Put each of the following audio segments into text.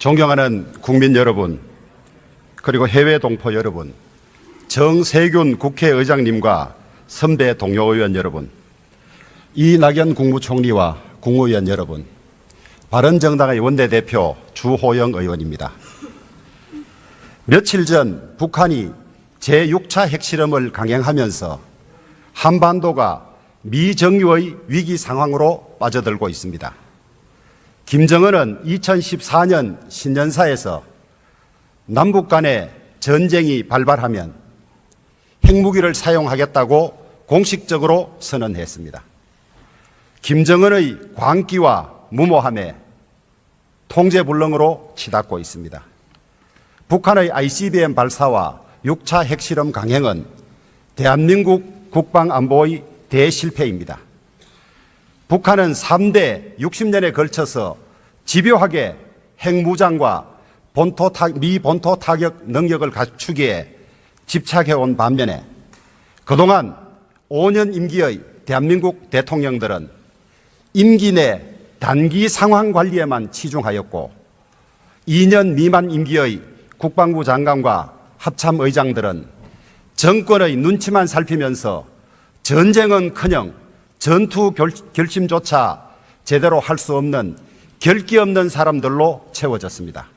존경하는 국민 여러분, 그리고 해외 동포 여러분, 정세균 국회의장님과 선배 동료 의원 여러분, 이낙연 국무총리와 국무위원 여러분, 바른정당의 원내대표 주호영 의원입니다. 며칠 전 북한이 제6차 핵실험을 강행하면서 한반도가 미정유의 위기 상황으로 빠져들고 있습니다. 김정은은 2014년 신년사에서 남북 간의 전쟁이 발발하면 핵무기를 사용하겠다고 공식적으로 선언했습니다. 김정은의 광기와 무모함에 통제불능으로 치닫고 있습니다. 북한의 ICBM 발사와 6차 핵실험 강행은 대한민국 국방안보의 대실패입니다. 북한은 3대 60년에 걸쳐서 집요하게 핵무장과 미 본토 타격 능력을 갖추기에 집착해온 반면에 그동안 5년 임기의 대한민국 대통령들은 임기 내 단기 상황 관리에만 치중하였고 2년 미만 임기의 국방부 장관과 합참의장들은 정권의 눈치만 살피면서 전쟁은커녕 전투 결심조차 제대로 할 수 없는 결기 없는 사람들로 채워졌습니다.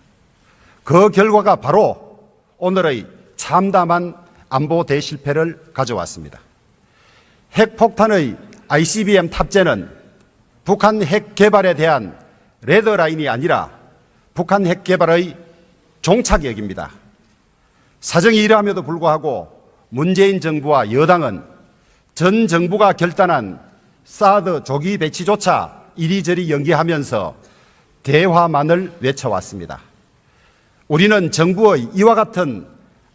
그 결과가 바로 오늘의 참담한 안보 대실패를 가져왔습니다. 핵폭탄의 ICBM 탑재는 북한 핵 개발에 대한 레드라인이 아니라 북한 핵 개발의 종착역입니다. 사정이 이러함에도 불구하고 문재인 정부와 여당은 전 정부가 결단한 사드 조기 배치조차 이리저리 연기하면서 대화만을 외쳐왔습니다. 우리는 정부의 이와 같은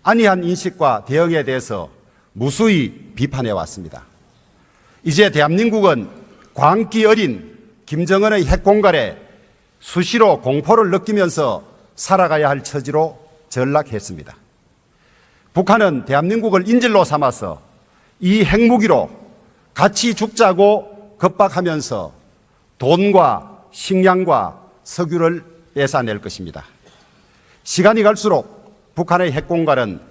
안이한 인식과 대응에 대해서 무수히 비판해왔습니다. 이제 대한민국은 광기 어린 김정은의 핵공갈에 수시로 공포를 느끼면서 살아가야 할 처지로 전락했습니다. 북한은 대한민국을 인질로 삼아서 이 핵무기로 같이 죽자고 겁박하면서 돈과 식량과 석유를 뺏어낼 것입니다. 시간이 갈수록 북한의 핵공갈은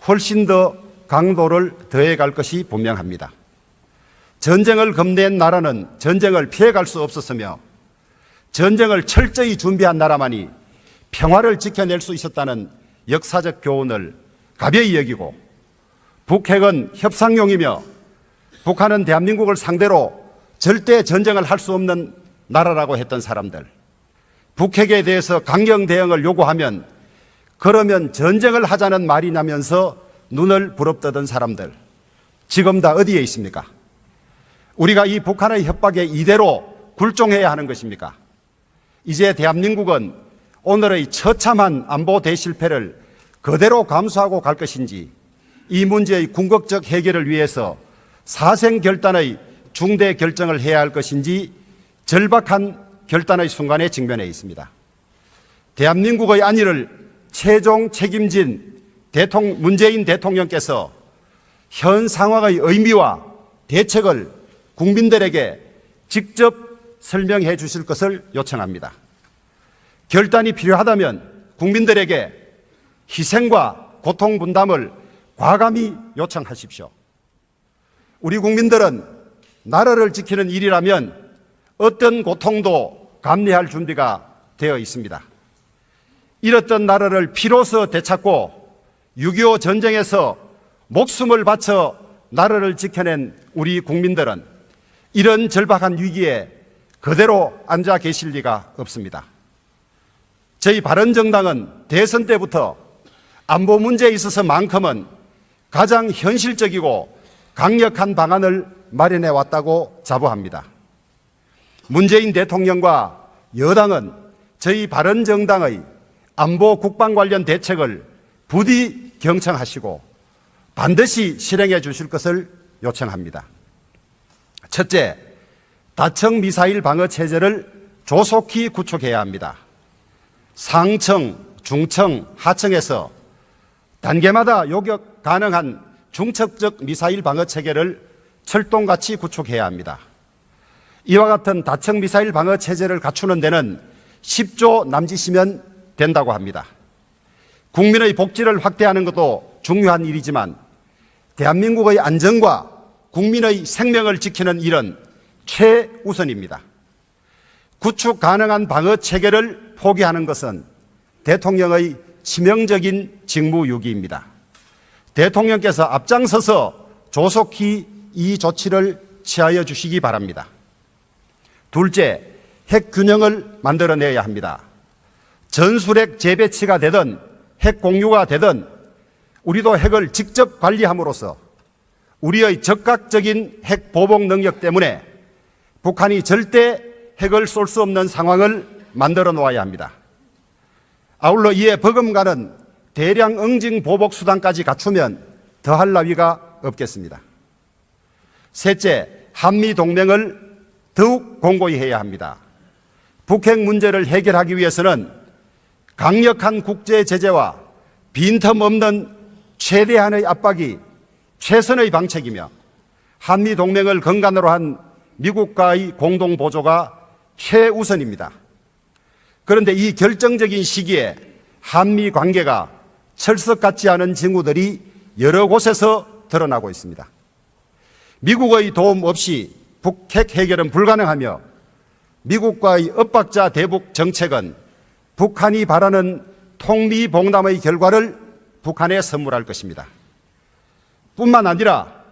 훨씬 더 강도를 더해갈 것이 분명합니다. 전쟁을 겁낸 나라는 전쟁을 피해갈 수 없었으며 전쟁을 철저히 준비한 나라만이 평화를 지켜낼 수 있었다는 역사적 교훈을 가벼이 여기고 북핵은 협상용이며 북한은 대한민국을 상대로 절대 전쟁을 할 수 없는 나라라고 했던 사람들, 북핵에 대해서 강경 대응을 요구하면 그러면 전쟁을 하자는 말이 나면서 눈을 부릅뜨던 사람들, 지금 다 어디에 있습니까? 우리가 이 북한의 협박에 이대로 굴종해야 하는 것입니까? 이제 대한민국은 오늘의 처참한 안보 대실패를 그대로 감수하고 갈 것인지 이 문제의 궁극적 해결을 위해서 사생결단의 중대 결정을 해야 할 것인지 절박한 결단의 순간에 직면해 있습니다. 대한민국의 안위를 최종 책임진 문재인 대통령께서 현 상황의 의미와 대책을 국민들에게 직접 설명해 주실 것을 요청합니다. 결단이 필요하다면 국민들에게 희생과 고통 분담을 과감히 요청하십시오. 우리 국민들은 나라를 지키는 일이라면 어떤 고통도 감내할 준비가 되어 있습니다. 잃었던 나라를 피로써 되찾고 6.25 전쟁에서 목숨을 바쳐 나라를 지켜낸 우리 국민들은 이런 절박한 위기에 그대로 앉아 계실 리가 없습니다. 저희 바른정당은 대선 때부터 안보 문제에 있어서만큼은 가장 현실적이고 강력한 방안을 마련해 왔다고 자부합니다. 문재인 대통령과 여당은 저희 바른정당의 안보 국방 관련 대책을 부디 경청하시고 반드시 실행해 주실 것을 요청합니다. 첫째, 다층 미사일 방어 체제를 조속히 구축해야 합니다. 상층, 중층, 하층에서 단계마다 요격 가능한 중첩적 미사일 방어 체계를 철동같이 구축해야 합니다. 이와 같은 다층 미사일 방어 체제를 갖추는 데는 10조 남짓이면 된다고 합니다. 국민의 복지를 확대하는 것도 중요한 일이지만 대한민국의 안전과 국민의 생명을 지키는 일은 최우선입니다. 구축 가능한 방어 체계를 포기하는 것은 대통령의 치명적인 직무유기입니다. 대통령께서 앞장서서 조속히 이 조치를 취하여 주시기 바랍니다. 둘째, 핵 균형을 만들어내야 합니다. 전술핵 재배치가 되든 핵 공유가 되든 우리도 핵을 직접 관리함으로써 우리의 적극적인 핵 보복 능력 때문에 북한이 절대 핵을 쏠 수 없는 상황을 만들어 놓아야 합니다. 아울러 이에 버금가는 대량 응징 보복 수단까지 갖추면 더할 나위가 없겠습니다. 셋째, 한미 동맹을 더욱 공고히 해야 합니다. 북핵 문제를 해결하기 위해서는 강력한 국제 제재와 빈틈없는 최대한의 압박이 최선의 방책이며 한미 동맹을 근간으로 한 미국과의 공동 보조가 최우선입니다. 그런데 이 결정적인 시기에 한미 관계가 철석 같지 않은 징후들이 여러 곳에서 드러나고 있습니다. 미국의 도움 없이 북핵 해결은 불가능하며 미국과의 엇박자 대북 정책은 북한이 바라는 통미봉담의 결과를 북한에 선물할 것입니다. 뿐만 아니라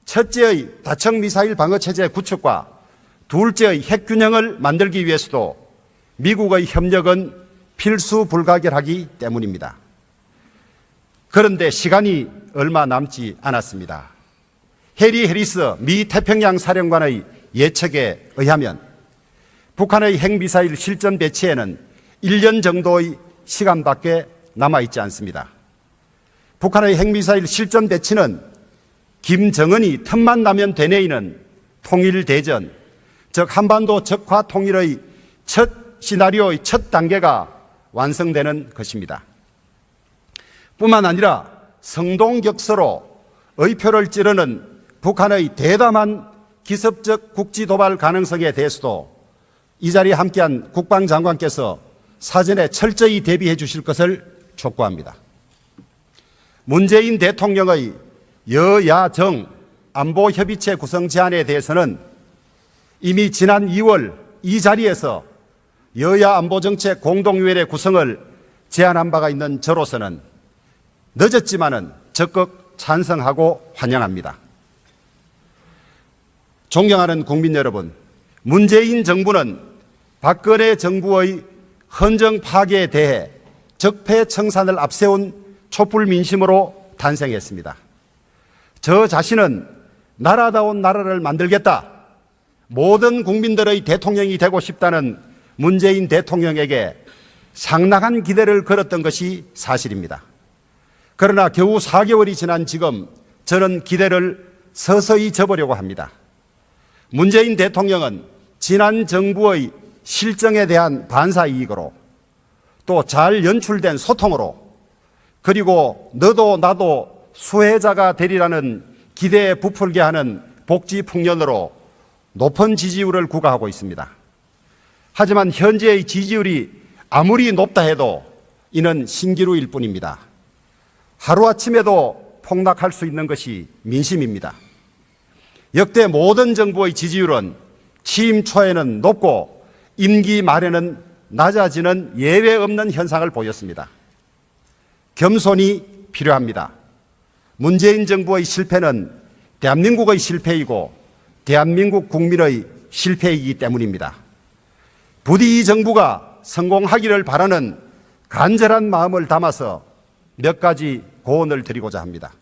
첫째의 다층 미사일 방어체제 구축과 둘째의 핵균형을 만들기 위해서도 미국의 협력은 필수 불가결하기 때문입니다. 그런데 시간이 얼마 남지 않았습니다. 해리 해리스 미 태평양 사령관의 예측에 의하면 북한의 핵미사일 실전 배치에는 1년 정도의 시간밖에 남아있지 않습니다. 북한의 핵미사일 실전 배치는 김정은이 틈만 나면 되뇌이는 통일대전, 즉 한반도 적화 통일의 첫 시나리오의 첫 단계가 완성되는 것입니다. 뿐만 아니라 성동격서로 의표를 찌르는 북한의 대담한 기습적 국지도발 가능성에 대해서도 이 자리에 함께한 국방장관께서 사전에 철저히 대비해 주실 것을 촉구합니다. 문재인 대통령의 여야정 안보협의체 구성 제안에 대해서는 이미 지난 2월 이 자리에서 여야 안보정책 공동위원회 구성을 제안한 바가 있는 저로서는 늦었지만은 적극 찬성하고 환영합니다. 존경하는 국민 여러분, 문재인 정부는 박근혜 정부의 헌정 파괴에 대해 적폐청산을 앞세운 촛불 민심으로 탄생했습니다. 저 자신은 나라다운 나라를 만들겠다, 모든 국민들의 대통령이 되고 싶다는 문재인 대통령에게 상당한 기대를 걸었던 것이 사실입니다. 그러나 겨우 4개월이 지난 지금 저는 기대를 서서히 접으려고 합니다. 문재인 대통령은 지난 정부의 실정에 대한 반사이익으로 또 잘 연출된 소통으로 그리고 너도 나도 수혜자가 되리라는 기대에 부풀게 하는 복지 풍년으로 높은 지지율을 구가하고 있습니다. 하지만 현재의 지지율이 아무리 높다 해도 이는 신기루일 뿐입니다. 하루아침에도 폭락할 수 있는 것이 민심입니다. 역대 모든 정부의 지지율은 취임 초에는 높고 임기 말에는 낮아지는 예외 없는 현상을 보였습니다. 겸손이 필요합니다. 문재인 정부의 실패는 대한민국의 실패이고 대한민국 국민의 실패이기 때문입니다. 부디 이 정부가 성공하기를 바라는 간절한 마음을 담아서 몇 가지 고언을 드리고자 합니다.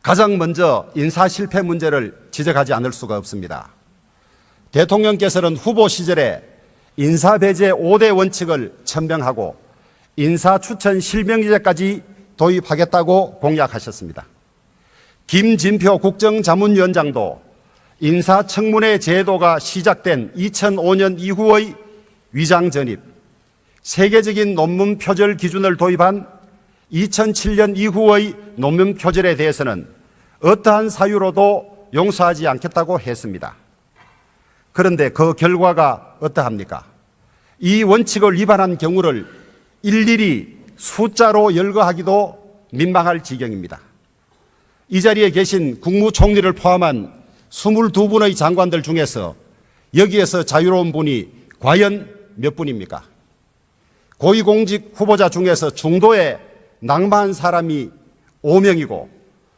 가장 먼저 인사 실패 문제를 지적하지 않을 수가 없습니다. 대통령께서는 후보 시절에 인사 배제 5대 원칙을 천명하고 인사 추천 실명제까지 도입하겠다고 공약하셨습니다. 김진표 국정자문위원장도 인사청문회 제도가 시작된 2005년 이후의 위장 전입, 세계적인 논문 표절 기준을 도입한 2007년 이후의 논문 표절에 대해서는 어떠한 사유로도 용서하지 않겠다고 했습니다. 그런데 그 결과가 어떠합니까? 이 원칙을 위반한 경우를 일일이 숫자로 열거하기도 민망할 지경입니다. 이 자리에 계신 국무총리를 포함한 22분의 장관들 중에서 여기에서 자유로운 분이 과연 몇 분입니까? 고위공직 후보자 중에서 중도에 낙마한 사람이 5명이고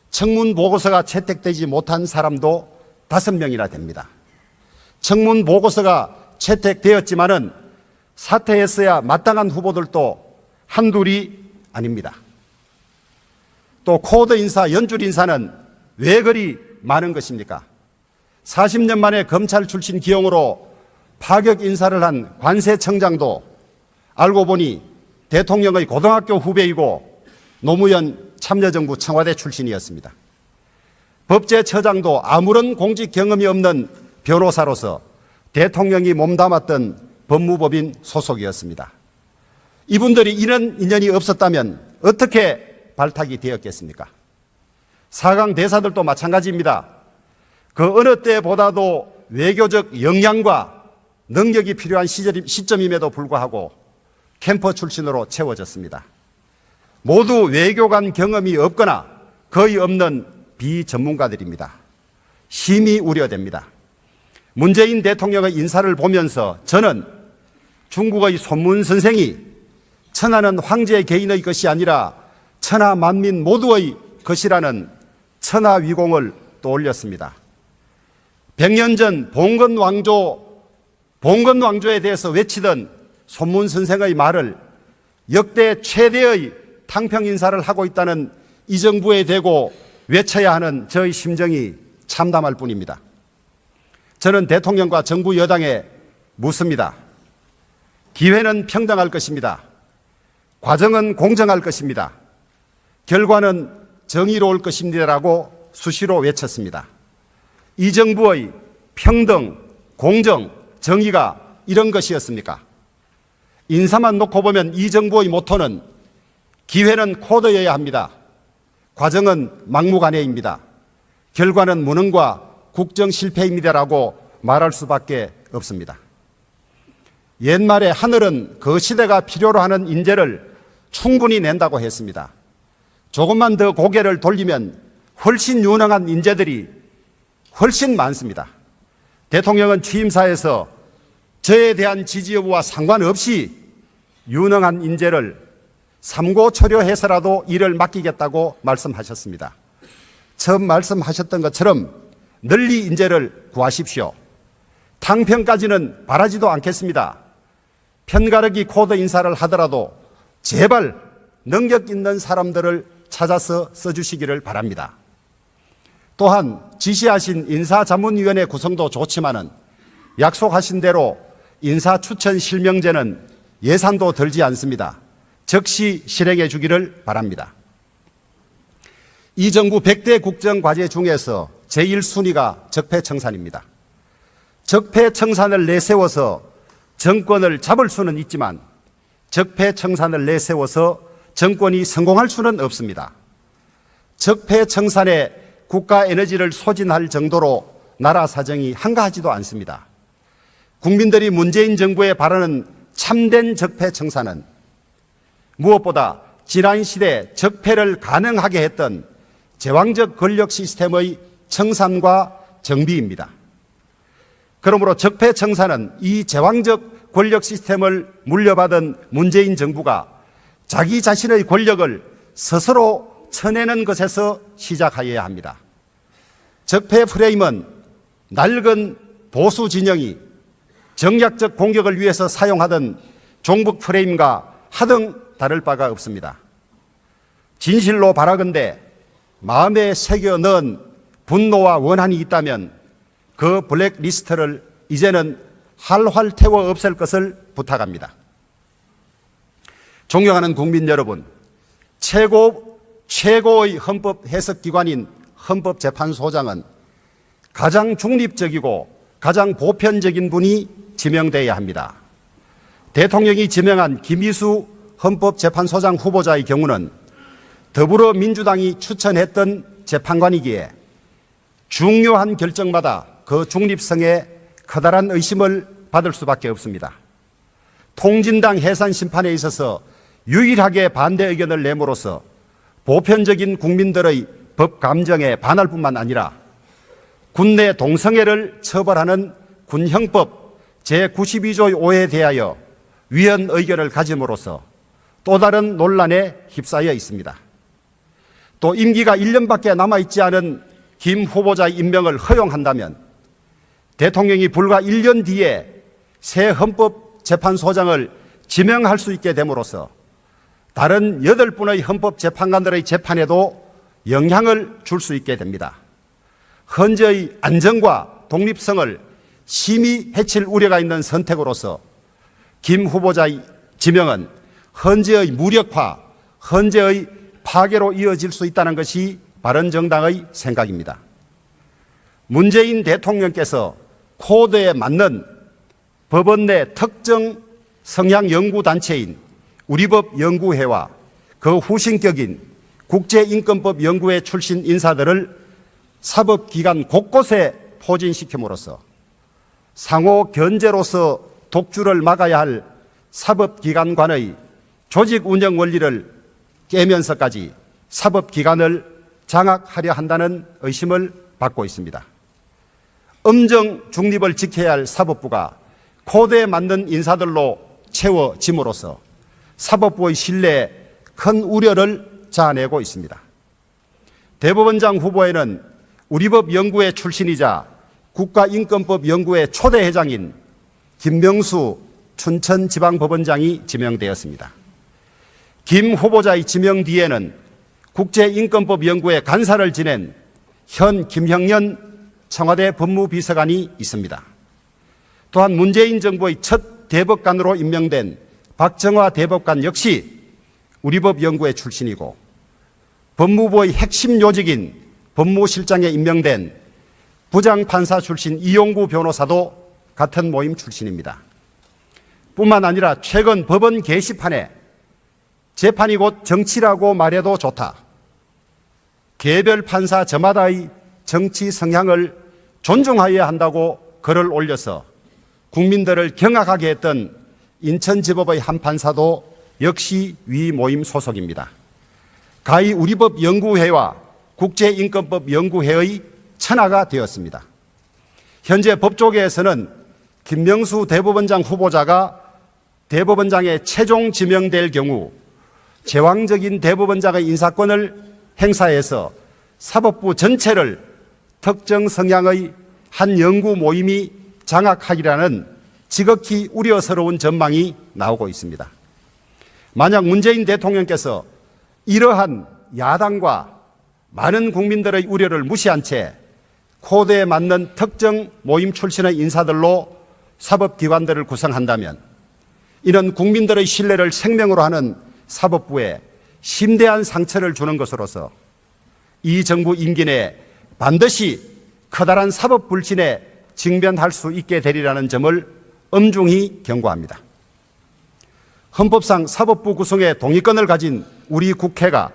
청문 보고서가 채택되지 못한 사람도 5명이나 됩니다. 청문 보고서가 채택되었지만은 사퇴했어야 마땅한 후보들도 한둘이 아닙니다. 또 코드 인사, 연줄 인사는 왜 그리 많은 것입니까? 40년 만에 검찰 출신 기용으로 파격 인사를 한 관세청장도 알고 보니 대통령의 고등학교 후배이고 노무현 참여정부 청와대 출신이었습니다. 법제처장도 아무런 공직 경험이 없는 변호사로서 대통령이 몸담았던 법무법인 소속이었습니다. 이분들이 이런 인연이 없었다면 어떻게 발탁이 되었겠습니까? 4강 대사들도 마찬가지입니다. 그 어느 때보다도 외교적 역량과 능력이 필요한 시점임에도 불구하고 캠퍼 출신으로 채워졌습니다. 모두 외교관 경험이 없거나 거의 없는 비전문가들입니다. 심히 우려됩니다. 문재인 대통령의 인사를 보면서 저는 중국의 손문 선생이 천하는 황제 개인의 것이 아니라 천하 만민 모두의 것이라는 천하위공을 떠올렸습니다. 100년 전 봉건왕조에 대해서 외치던 손문 선생의 말을 역대 최대의 탕평 인사를 하고 있다는 이 정부에 대고 외쳐야 하는 저의 심정이 참담할 뿐입니다. 저는 대통령과 정부 여당에 묻습니다. 기회는 평등할 것입니다. 과정은 공정할 것입니다. 결과는 정의로울 것입니다라고 수시로 외쳤습니다. 이 정부의 평등, 공정, 정의가 이런 것이었습니까? 인사만 놓고 보면 이 정부의 모토는 기회는 코드여야 합니다. 과정은 막무가내입니다. 결과는 무능과 국정 실패입니다라고 말할 수밖에 없습니다. 옛말에 하늘은 그 시대가 필요로 하는 인재를 충분히 낸다고 했습니다. 조금만 더 고개를 돌리면 훨씬 유능한 인재들이 훨씬 많습니다. 대통령은 취임사에서 저에 대한 지지 여부와 상관없이 유능한 인재를 삼고초려해서라도 일을 맡기겠다고 말씀하셨습니다. 처음 말씀하셨던 것처럼 널리 인재를 구하십시오. 탕평까지는 바라지도 않겠습니다. 편가르기 코드 인사를 하더라도 제발 능력 있는 사람들을 찾아서 써주시기를 바랍니다. 또한 지시하신 인사자문위원회 구성도 좋지만은 약속하신 대로 인사추천 실명제는 예산도 들지 않습니다. 즉시 실행해 주기를 바랍니다. 이 정부 100대 국정과제 중에서 제1순위가 적폐청산입니다. 적폐청산을 내세워서 정권을 잡을 수는 있지만 적폐청산을 내세워서 정권이 성공할 수는 없습니다. 적폐청산에 국가 에너지를 소진할 정도로 나라 사정이 한가하지도 않습니다. 국민들이 문재인 정부에 바라는 참된 적폐청산은 무엇보다 지난 시대 적폐를 가능하게 했던 제왕적 권력 시스템의 청산과 정비입니다. 그러므로 적폐청산은 이 제왕적 권력 시스템을 물려받은 문재인 정부가 자기 자신의 권력을 스스로 쳐내는 것에서 시작하여야 합니다. 적폐 프레임은 낡은 보수 진영이 정략적 공격을 위해서 사용하던 종북 프레임과 하등 다를 바가 없습니다. 진실로 바라건대 마음에 새겨 넣은 분노와 원한이 있다면 그 블랙리스트를 이제는 활활 태워 없앨 것을 부탁합니다. 존경하는 국민 여러분, 최고의 헌법 해석기관인 헌법재판소장은 가장 중립적이고 가장 보편적인 분이 지명되어야 합니다. 대통령이 지명한 김희수 헌법재판소장 후보자의 경우는 더불어민주당이 추천했던 재판관이기에 중요한 결정마다 그 중립성에 커다란 의심을 받을 수밖에 없습니다. 통진당 해산 심판에 있어서 유일하게 반대 의견을 내므로써 보편적인 국민들의 법 감정에 반할 뿐만 아니라 군내 동성애를 처벌하는 군형법 제92조의 5에 대하여 위헌 의견을 가짐으로써 또 다른 논란에 휩싸여 있습니다. 또 임기가 1년밖에 남아있지 않은 김 후보자의 임명을 허용한다면 대통령이 불과 1년 뒤에 새 헌법재판소장을 지명할 수 있게 됨으로써 다른 8분의 헌법재판관들의 재판에도 영향을 줄 수 있게 됩니다. 헌재의 안정과 독립성을 심히 해칠 우려가 있는 선택으로서 김 후보자의 지명은 헌재의 무력화, 헌재의 파괴로 이어질 수 있다는 것이 바른정당의 생각입니다. 문재인 대통령께서 코드에 맞는 법원 내 특정 성향 연구단체인 우리법연구회와 그 후신격인 국제인권법 연구회 출신 인사들을 사법기관 곳곳에 포진시킴으로써 상호 견제로서 독주를 막아야 할 사법기관관의 조직 운영 원리를 깨면서까지 사법기관을 장악하려 한다는 의심을 받고 있습니다. 엄정 중립을 지켜야 할 사법부가 코드에 맞는 인사들로 채워짐으로써 사법부의 신뢰에 큰 우려를 자아내고 있습니다. 대법원장 후보에는 우리법연구회 출신이자 국가인권법연구회 초대 회장인 김명수 춘천지방법원장이 지명되었습니다. 김 후보자의 지명 뒤에는 국제인권법연구회 간사를 지낸 현 김형년 청와대 법무비서관이 있습니다. 또한 문재인 정부의 첫 대법관으로 임명된 박정화 대법관 역시 우리법연구회 출신이고 법무부의 핵심 요직인 법무실장에 임명된 부장판사 출신 이용구 변호사도 같은 모임 출신입니다. 뿐만 아니라 최근 법원 게시판에 재판이 곧 정치라고 말해도 좋다, 개별 판사 저마다의 정치 성향을 존중하여야 한다고 글을 올려서 국민들을 경악하게 했던 인천지법의 한 판사도 역시 위 모임 소속입니다. 가히 우리법연구회와 국제인권법연구회의 천하가 되었습니다. 현재 법조계에서는 김명수 대법원장 후보자가 대법원장에 최종 지명될 경우 제왕적인 대법원장의 인사권을 행사해서 사법부 전체를 특정 성향의 한 연구 모임이 장악하기라는 지극히 우려스러운 전망이 나오고 있습니다. 만약 문재인 대통령께서 이러한 야당과 많은 국민들의 우려를 무시한 채 코드에 맞는 특정 모임 출신의 인사들로 사법기관들을 구성한다면 이는 국민들의 신뢰를 생명으로 하는 사법부에 심대한 상처를 주는 것으로서 이 정부 임기 내에 반드시 커다란 사법 불신에 직면할 수 있게 되리라는 점을 엄중히 경고합니다. 헌법상 사법부 구성에 동의권을 가진 우리 국회가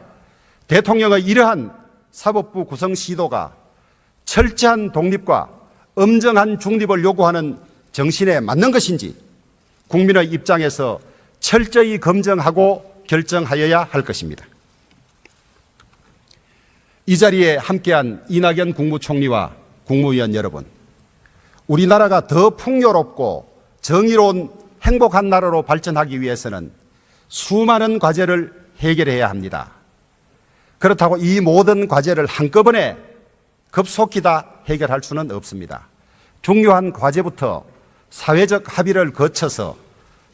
대통령의 이러한 사법부 구성 시도가 철저한 독립과 엄정한 중립을 요구하는 정신에 맞는 것인지 국민의 입장에서 철저히 검증하고 결정하여야 할 것입니다. 이 자리에 함께한 이낙연 국무총리와 국무위원 여러분, 우리나라가 더 풍요롭고 정의로운 행복한 나라로 발전하기 위해서는 수많은 과제를 해결해야 합니다. 그렇다고 이 모든 과제를 한꺼번에 급속히 다 해결할 수는 없습니다. 중요한 과제부터 사회적 합의를 거쳐서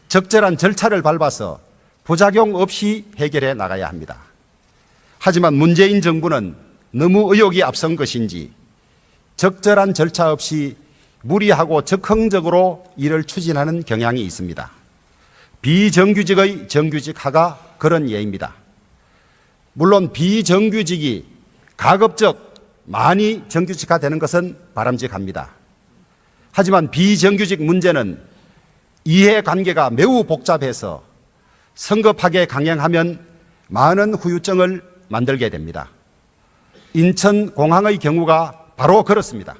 적절한 절차를 밟아서 부작용 없이 해결해 나가야 합니다. 하지만 문재인 정부는 너무 의욕이 앞선 것인지 적절한 절차 없이 무리하고 적극적으로 일을 추진하는 경향이 있습니다. 비정규직의 정규직화가 그런 예입니다. 물론 비정규직이 가급적 많이 정규직화되는 것은 바람직합니다. 하지만 비정규직 문제는 이해관계가 매우 복잡해서 성급하게 강행하면 많은 후유증을 만들게 됩니다. 인천공항의 경우가 바로 그렇습니다.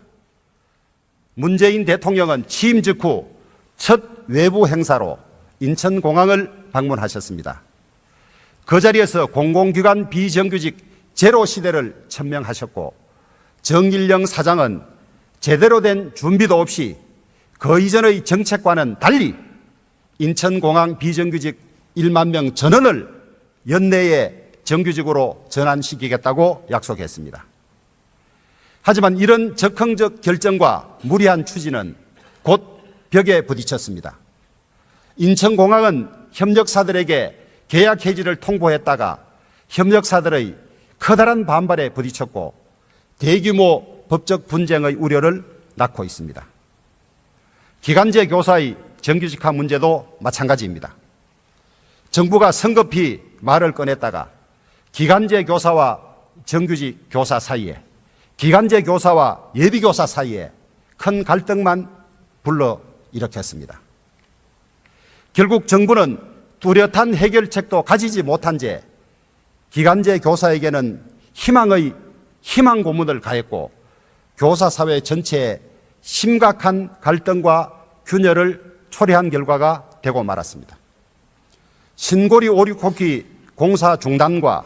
문재인 대통령은 취임 직후 첫 외부 행사로 인천공항을 방문하셨습니다. 그 자리에서 공공기관 비정규직 제로 시대를 천명하셨고, 정일영 사장은 제대로 된 준비도 없이 그 이전의 정책과는 달리 인천공항 비정규직 1만 명 전원을 연내에 정규직으로 전환시키겠다고 약속했습니다. 하지만 이런 적극적 결정과 무리한 추진은 곧 벽에 부딪혔습니다. 인천공항은 협력사들에게 계약 해지를 통보했다가 협력사들의 커다란 반발에 부딪혔고 대규모 법적 분쟁의 우려를 낳고 있습니다. 기간제 교사의 정규직화 문제도 마찬가지입니다. 정부가 성급히 말을 꺼냈다가 기간제 교사와 정규직 교사 사이에, 기간제 교사와 예비교사 사이에 큰 갈등만 불러 일으켰습니다. 결국 정부는 뚜렷한 해결책도 가지지 못한 채 기간제 교사에게는 희망 고문을 가했고 교사 사회 전체에 심각한 갈등과 균열을 초래한 결과가 되고 말았습니다. 신고리 569기 공사 중단과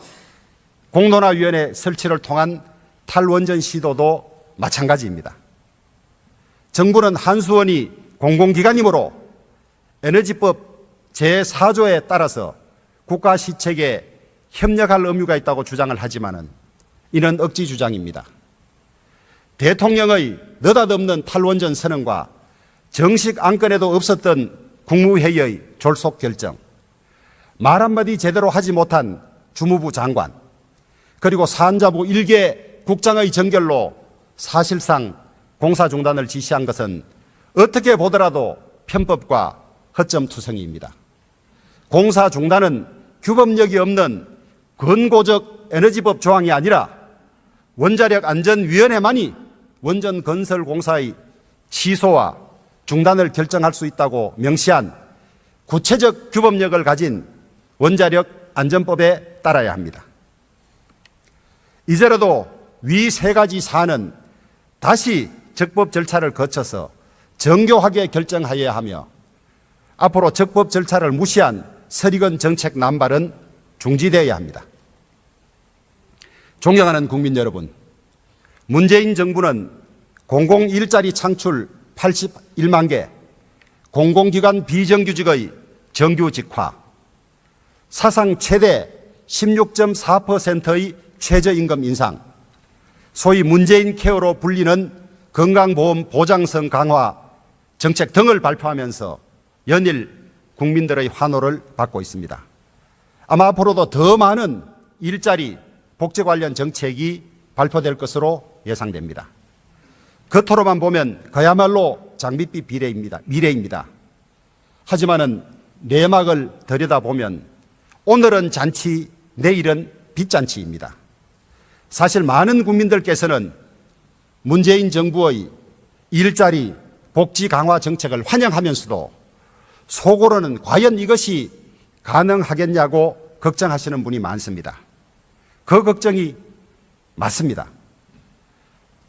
공론화위원회 설치를 통한 탈원전 시도도 마찬가지입니다. 정부는 한수원이 공공기관이므로 에너지법 제4조에 따라서 국가 시책에 협력할 의무가 있다고 주장을 하지만은 이는 억지 주장입니다. 대통령의 느닷없는 탈원전 선언과 정식 안건에도 없었던 국무회의의 졸속 결정, 말 한마디 제대로 하지 못한 주무부 장관, 그리고 산자부 1개 국장의 전결로 사실상 공사 중단을 지시한 것은 어떻게 보더라도 편법과 허점투성이입니다. 공사 중단은 규범력이 없는 근고적 에너지법 조항이 아니라 원자력안전위원회만이 원전 건설 공사의 취소와 중단을 결정할 수 있다고 명시한 구체적 규범력을 가진 원자력안전법에 따라야 합니다. 이제라도 위 세 가지 사안은 다시 적법 절차를 거쳐서 정교하게 결정하여야 하며 앞으로 적법 절차를 무시한 서리건 정책 남발은 중지되어야 합니다. 존경하는 국민 여러분, 문재인 정부는 공공일자리 창출 81만 개, 공공기관 비정규직의 정규직화, 사상 최대 16.4%의 최저임금 인상, 소위 문재인 케어로 불리는 건강보험 보장성 강화 정책 등을 발표하면서 연일 국민들의 환호를 받고 있습니다. 아마 앞으로도 더 많은 일자리, 복지 관련 정책이 발표될 것으로 예상됩니다. 겉으로만 보면 그야말로 장밋빛 미래입니다. 하지만은 내막을 들여다보면 오늘은 잔치, 내일은 빚잔치입니다. 사실 많은 국민들께서는 문재인 정부의 일자리, 복지 강화 정책을 환영하면서도 속으로는 과연 이것이 가능하겠냐고 걱정하시는 분이 많습니다. 그 걱정이 맞습니다.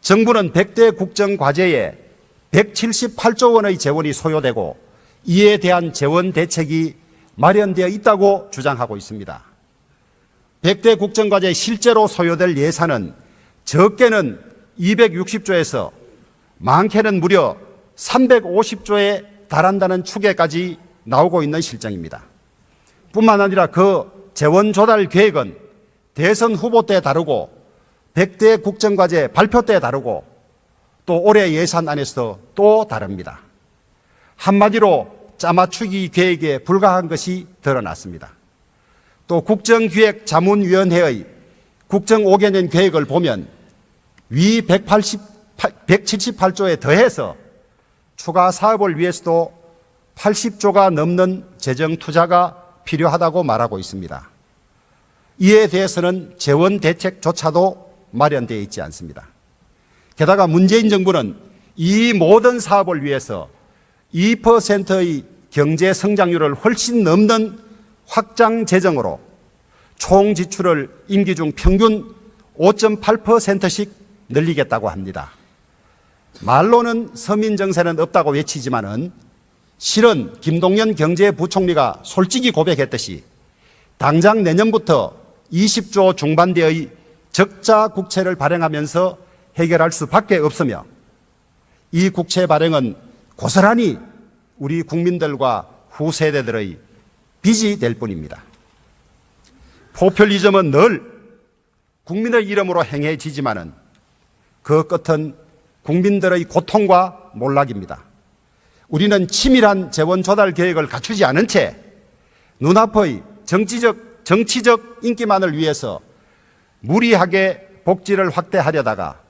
정부는 100대 국정과제에 178조 원의 재원이 소요되고 이에 대한 재원 대책이 마련되어 있다고 주장하고 있습니다. 100대 국정과제에 실제로 소요될 예산은 적게는 260조에서 많게는 무려 350조에 달한다는 추계까지 나오고 있는 실정입니다. 뿐만 아니라 그 재원 조달 계획은 대선 후보 때 다르고 100대 국정과제 발표 때 다르고 또 올해 예산안에서 또 다릅니다. 한마디로 짜맞추기 계획에 불과한 것이 드러났습니다. 또 국정기획자문위원회의 국정 5개년 계획을 보면 위 178조에 더해서 추가 사업을 위해서도 80조가 넘는 재정 투자가 필요하다고 말하고 있습니다. 이에 대해서는 재원 대책조차도 마련되어 있지 않습니다. 게다가 문재인 정부는 이 모든 사업을 위해서 2%의 경제 성장률을 훨씬 넘는 확장 재정으로 총 지출을 임기 중 평균 5.8%씩 늘리겠다고 합니다. 말로는 서민 정세는 없다고 외치지만은 실은 김동연 경제부총리가 솔직히 고백했듯이 당장 내년부터 20조 중반대의 적자 국채를 발행하면서 해결할 수밖에 없으며 이 국채 발행은 고스란히 우리 국민들과 후세대들의 빚이 될 뿐입니다. 포퓰리즘은 늘 국민의 이름으로 행해지지만은 그 끝은 국민들의 고통과 몰락입니다. 우리는 치밀한 재원 조달 계획을 갖추지 않은 채 눈앞의 정치적 인기만을 위해서 무리하게 복지를 확대하려다가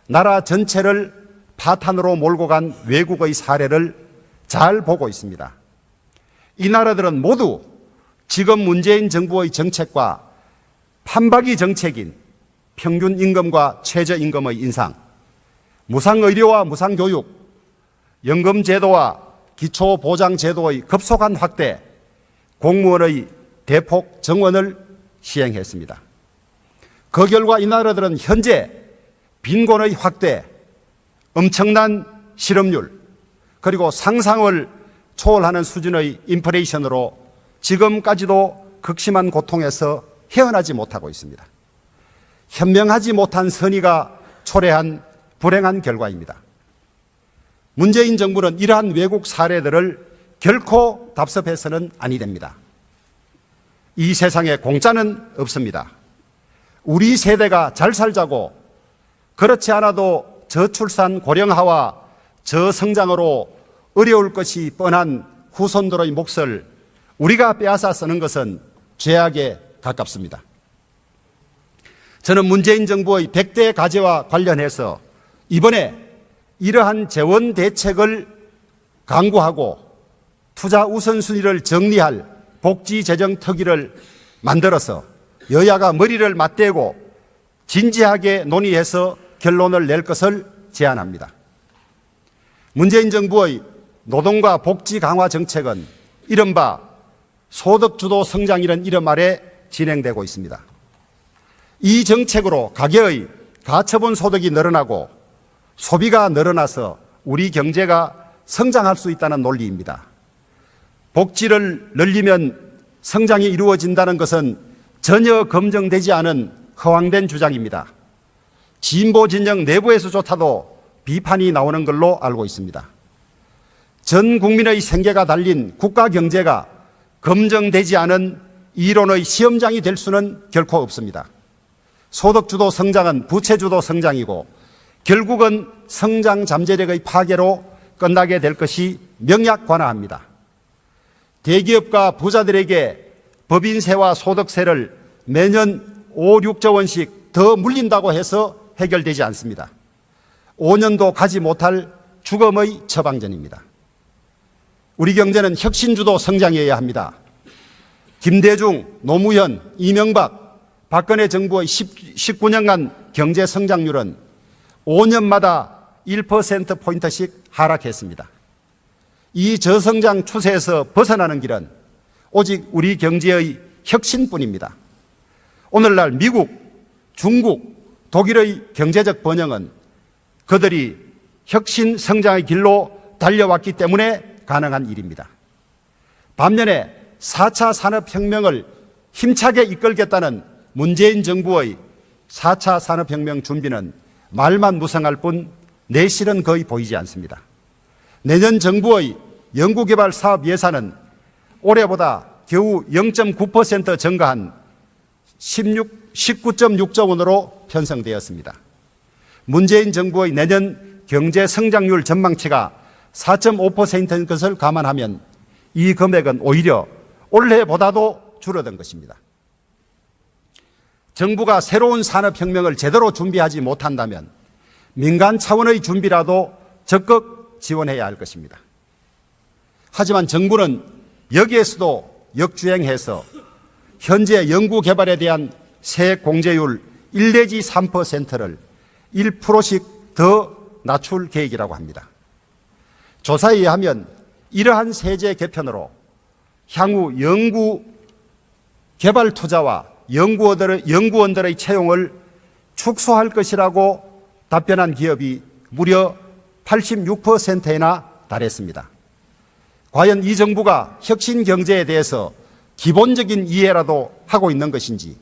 나라 전체를 파탄으로 몰고 간 외국의 사례를 잘 보고 있습니다. 이 나라들은 모두 지금 문재인 정부의 정책과 판박이 정책인 평균 임금과 최저임금의 인상, 무상의료와 무상교육, 연금제도와 기초보장제도의 급속한 확대, 공무원의 대폭 정원을 시행했습니다. 그 결과 이 나라들은 현재 빈곤의 확대, 엄청난 실업률, 그리고 상상을 초월하는 수준의 인플레이션으로 지금까지도 극심한 고통에서 헤어나지 못하고 있습니다. 현명하지 못한 선의가 초래한 불행한 결과입니다. 문재인 정부는 이러한 외국 사례들을 결코 답습해서는 아니 됩니다. 이 세상에 공짜는 없습니다. 우리 세대가 잘 살자고 그렇지 않아도 저출산 고령화와 저성장으로 어려울 것이 뻔한 후손들의 몫을 우리가 빼앗아 쓰는 것은 죄악에 가깝습니다. 저는 문재인 정부의 100대 과제와 관련해서 이번에 이러한 재원 대책을 강구하고 투자 우선순위를 정리할 복지재정특위를 만들어서 여야가 머리를 맞대고 진지하게 논의해서 결론을 낼 것을 제안합니다. 문재인 정부의 노동과 복지 강화 정책은 이른바 소득주도 성장이라는 이름 아래 진행되고 있습니다. 이 정책으로 가계의 가처분 소득이 늘어나고 소비가 늘어나서 우리 경제가 성장할 수 있다는 논리입니다. 복지를 늘리면 성장이 이루어진다는 것은 전혀 검증되지 않은 허황된 주장입니다. 진보 진영 내부에서조차도 비판이 나오는 걸로 알고 있습니다. 전 국민의 생계가 달린 국가 경제가 검증되지 않은 이론의 시험장이 될 수는 결코 없습니다. 소득주도 성장은 부채주도 성장이고 결국은 성장 잠재력의 파괴로 끝나게 될 것이 명약관화합니다. 대기업과 부자들에게 법인세와 소득세를 매년 5, 6조 원씩 더 물린다고 해서 해결되지 않습니다. 5년도 가지 못할 죽음의 처방전입니다. 우리 경제는 혁신주도 성장해야 합니다. 김대중, 노무현, 이명박, 박근혜 정부의 19년간 경제 성장률은 5년마다 1%포인트씩 하락했습니다. 이 저성장 추세에서 벗어나는 길은 오직 우리 경제의 혁신뿐입니다. 오늘날 미국, 중국, 독일의 경제적 번영은 그들이 혁신 성장의 길로 달려왔기 때문에 가능한 일입니다. 반면에 4차 산업혁명을 힘차게 이끌겠다는 문재인 정부의 4차 산업혁명 준비는 말만 무성할 뿐 내실은 거의 보이지 않습니다. 내년 정부의 연구개발 사업 예산은 올해보다 겨우 0.9% 증가한 19.6조 원으로 편성되었습니다. 문재인 정부의 내년 경제 성장률 전망치가 4.5%인 것을 감안하면 이 금액은 오히려 올해보다도 줄어든 것입니다. 정부가 새로운 산업혁명을 제대로 준비하지 못한다면 민간 차원의 준비라도 적극 지원해야 할 것입니다. 하지만 정부는 여기에서도 역주행해서 현재 연구개발에 대한 세액 공제율 1 내지 3%를 1%씩 더 낮출 계획이라고 합니다. 조사에 의하면 이러한 세제 개편으로 향후 연구 개발 투자와 연구원들의 채용을 축소할 것이라고 답변한 기업이 무려 86%나 달했습니다. 과연 이 정부가 혁신 경제에 대해서 기본적인 이해라도 하고 있는 것인지,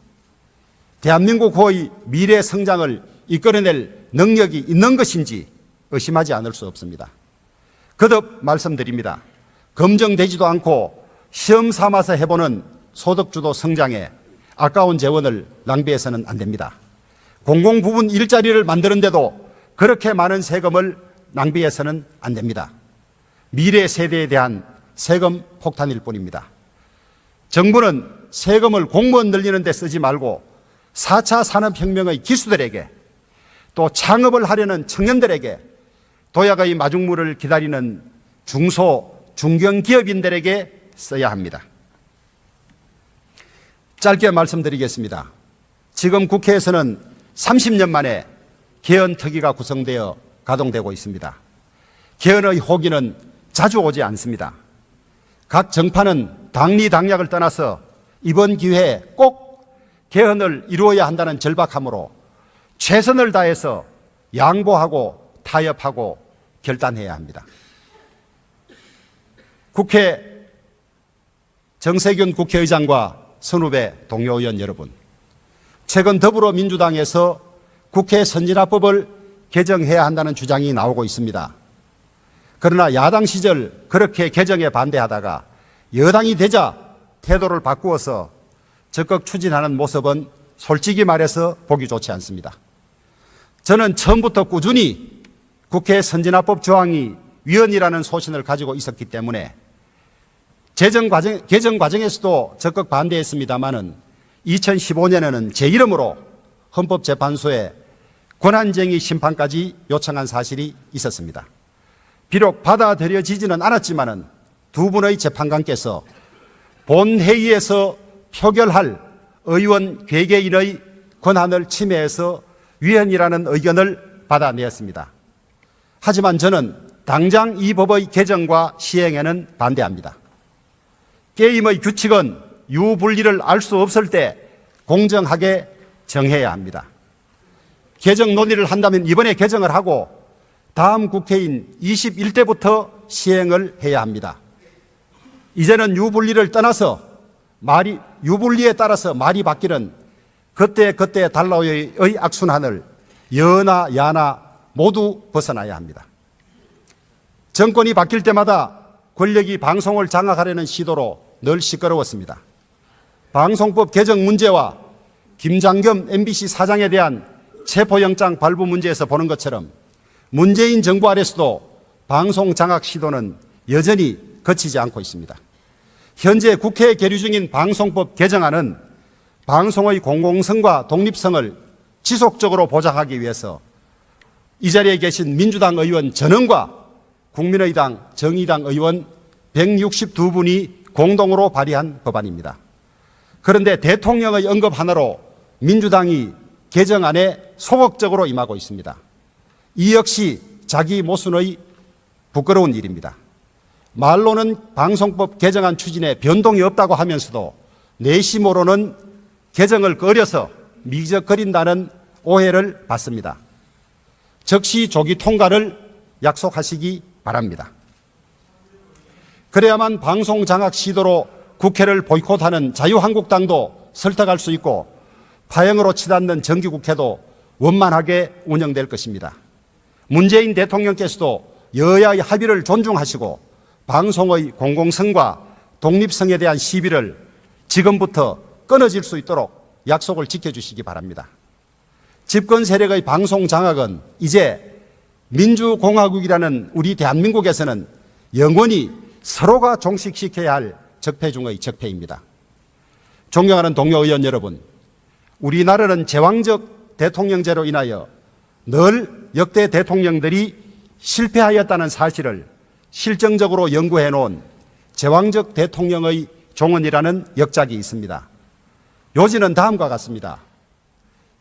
대한민국의 미래 성장을 이끌어낼 능력이 있는 것인지 의심하지 않을 수 없습니다. 거듭 말씀드립니다. 검증되지도 않고 시험 삼아서 해보는 소득주도 성장에 아까운 재원을 낭비해서는 안 됩니다. 공공부문 일자리를 만드는데도 그렇게 많은 세금을 낭비해서는 안 됩니다. 미래 세대에 대한 세금 폭탄일 뿐입니다. 정부는 세금을 공무원 늘리는 데 쓰지 말고 4차 산업혁명의 기수들에게, 또 창업을 하려는 청년들에게, 도약의 마중물을 기다리는 중소, 중견기업인들에게 써야 합니다. 짧게 말씀드리겠습니다. 지금 국회에서는 30년 만에 개헌특위가 구성되어 가동되고 있습니다. 개헌의 호기는 자주 오지 않습니다. 각 정파는 당리당략을 떠나서 이번 기회에 꼭 개헌을 이루어야 한다는 절박함으로 최선을 다해서 양보하고 타협하고 결단해야 합니다. 국회 정세균 국회의장과 선후배 동료 의원 여러분, 최근 더불어민주당에서 국회 선진화법을 개정해야 한다는 주장이 나오고 있습니다. 그러나 야당 시절 그렇게 개정에 반대하다가 여당이 되자 태도를 바꾸어서 적극 추진하는 모습은 솔직히 말해서 보기 좋지 않습니다. 저는 처음부터 꾸준히 국회 선진화법 조항이 위헌이라는 소신을 가지고 있었기 때문에 개정 과정에서도 적극 반대했습니다마는 2015년에는 제 이름으로 헌법재판소에 권한쟁의 심판까지 요청한 사실이 있었습니다. 비록 받아들여지지는 않았지만은 두 분의 재판관께서 본회의에서 표결할 의원 괴계인의 권한을 침해해서 위헌이라는 의견을 받아내었습니다. 하지만 저는 당장 이 법의 개정과 시행에는 반대합니다. 게임의 규칙은 유불리를 알 수 없을 때 공정하게 정해야 합니다. 개정 논의를 한다면 이번에 개정을 하고 다음 국회인 21대부터 시행을 해야 합니다. 이제는 유불리를 떠나서 유불리에 따라서 말이 바뀌는 그때 달러의 악순환을 여나 야나 모두 벗어나야 합니다. 정권이 바뀔 때마다 권력이 방송을 장악하려는 시도로 늘 시끄러웠습니다. 방송법 개정 문제와 김장겸 MBC 사장에 대한 체포영장 발부 문제에서 보는 것처럼 문재인 정부 아래서도 방송 장악 시도는 여전히 그치지 않고 있습니다. 현재 국회에 계류 중인 방송법 개정안은 방송의 공공성과 독립성을 지속적으로 보장하기 위해서 이 자리에 계신 민주당 의원 전원과 국민의당, 정의당 의원 162분이 공동으로 발의한 법안입니다. 그런데 대통령의 언급 하나로 민주당이 개정안에 소극적으로 임하고 있습니다. 이 역시 자기 모순의 부끄러운 일입니다. 말로는 방송법 개정안 추진에 변동이 없다고 하면서도 내심으로는 개정을 꺼려서 미적거린다는 오해를 받습니다. 즉시 조기 통과를 약속하시기 바랍니다. 그래야만 방송 장악 시도로 국회를 보이콧하는 자유한국당도 설득할 수 있고 파행으로 치닫는 정기국회도 원만하게 운영될 것입니다. 문재인 대통령께서도 여야의 합의를 존중하시고 방송의 공공성과 독립성에 대한 시비를 지금부터 끊어질 수 있도록 약속을 지켜주시기 바랍니다. 집권 세력의 방송 장악은 이제 민주공화국이라는 우리 대한민국에서는 영원히 서로가 종식시켜야 할 적폐 중의 적폐입니다. 존경하는 동료 의원 여러분, 우리나라는 제왕적 대통령제로 인하여 늘 역대 대통령들이 실패하였다는 사실을 실정적으로 연구해 놓은 제왕적 대통령의 종언이라는 역작이 있습니다. 요지는 다음과 같습니다.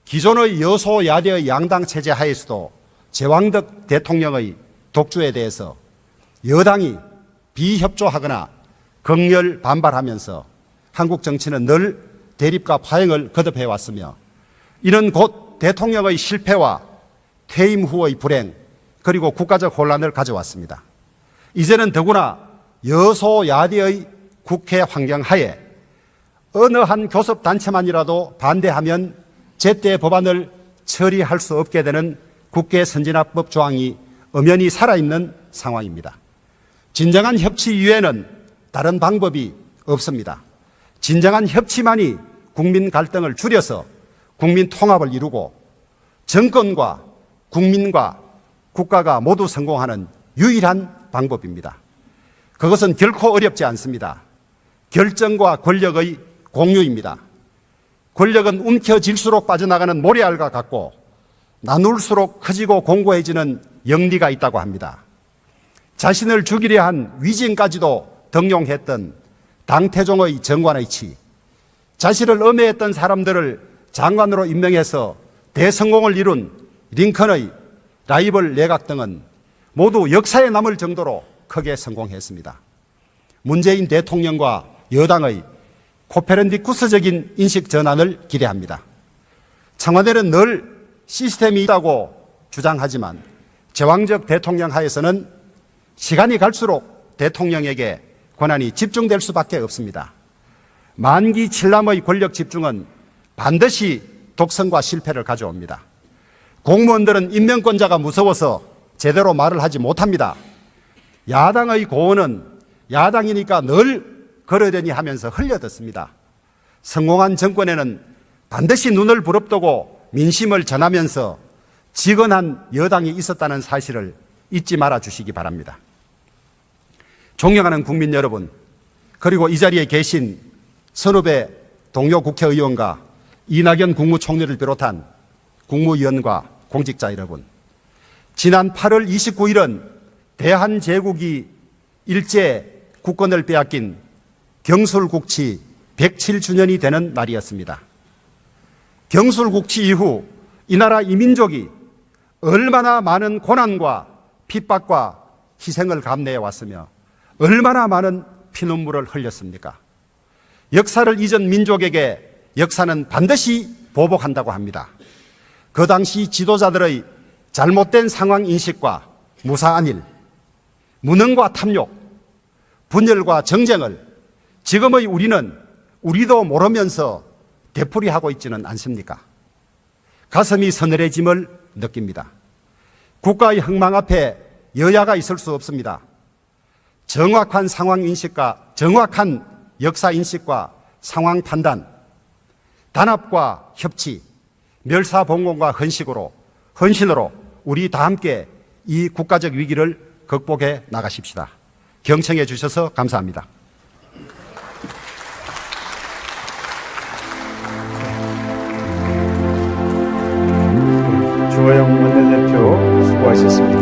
기존의 여소야대의 양당 체제 하에서도 제왕적 대통령의 독주에 대해서 여당이 비협조하거나 극렬 반발하면서 한국 정치는 늘 대립과 파행을 거듭해 왔으며 이는 곧 대통령의 실패와 퇴임 후의 불행 그리고 국가적 혼란을 가져왔습니다. 이제는 더구나 여소야대의 국회 환경 하에 어느 한 교섭단체만이라도 반대하면 제때 법안을 처리할 수 없게 되는 국회선진화법 조항이 엄연히 살아있는 상황입니다. 진정한 협치 이외에는 다른 방법이 없습니다. 진정한 협치만이 국민 갈등을 줄여서 국민 통합을 이루고 정권과 국민과 국가가 모두 성공하는 유일한 방법입니다. 그것은 결코 어렵지 않습니다. 결정과 권력의 공유입니다. 권력은 움켜질수록 빠져나가는 모래알과 같고 나눌수록 커지고 공고해지는 영리가 있다고 합니다. 자신을 죽이려 한 위진까지도 등용했던 당태종의 정관의 치, 자신을 엄해했던 사람들을 장관으로 임명해서 대성공을 이룬 링컨의 라이벌 내각 등은 모두 역사에 남을 정도로 크게 성공했습니다. 문재인 대통령과 여당의 코페르니쿠스적인 인식 전환을 기대합니다. 청와대는 늘 시스템이 있다고 주장하지만 제왕적 대통령 하에서는 시간이 갈수록 대통령에게 권한이 집중될 수밖에 없습니다. 만기 칠남의 권력 집중은 반드시 독선과 실패를 가져옵니다. 공무원들은 임명권자가 무서워서 제대로 말을 하지 못합니다. 야당의 고언은 야당이니까 늘 그러려니 하면서 흘려듣습니다. 성공한 정권에는 반드시 눈을 부릅뜨고 민심을 전하면서 지건한 여당이 있었다는 사실을 잊지 말아 주시기 바랍니다. 존경하는 국민 여러분, 그리고 이 자리에 계신 선후배 동료 국회의원과 이낙연 국무총리를 비롯한 국무위원과 공직자 여러분, 지난 8월 29일은 대한제국이 일제 국권을 빼앗긴 경술국치 107주년이 되는 날이었습니다. 경술국치 이후 이 나라 이민족이 얼마나 많은 고난과 핍박과 희생을 감내해 왔으며 얼마나 많은 피눈물을 흘렸습니까? 역사를 잊은 민족에게 역사는 반드시 보복한다고 합니다. 그 당시 지도자들의 잘못된 상황 인식과 무사한 일, 무능과 탐욕, 분열과 정쟁을 지금의 우리는 우리도 모르면서 되풀이하고 있지는 않습니까? 가슴이 서늘해짐을 느낍니다. 국가의 흥망 앞에 여야가 있을 수 없습니다. 정확한 상황 인식과 정확한 역사 인식과 상황 판단, 단합과 협치, 멸사봉건과 헌신으로 우리 다 함께 이 국가적 위기를 극복해 나가십시다. 경청해 주셔서 감사합니다. 주호영 원내대표 수고하셨습니다.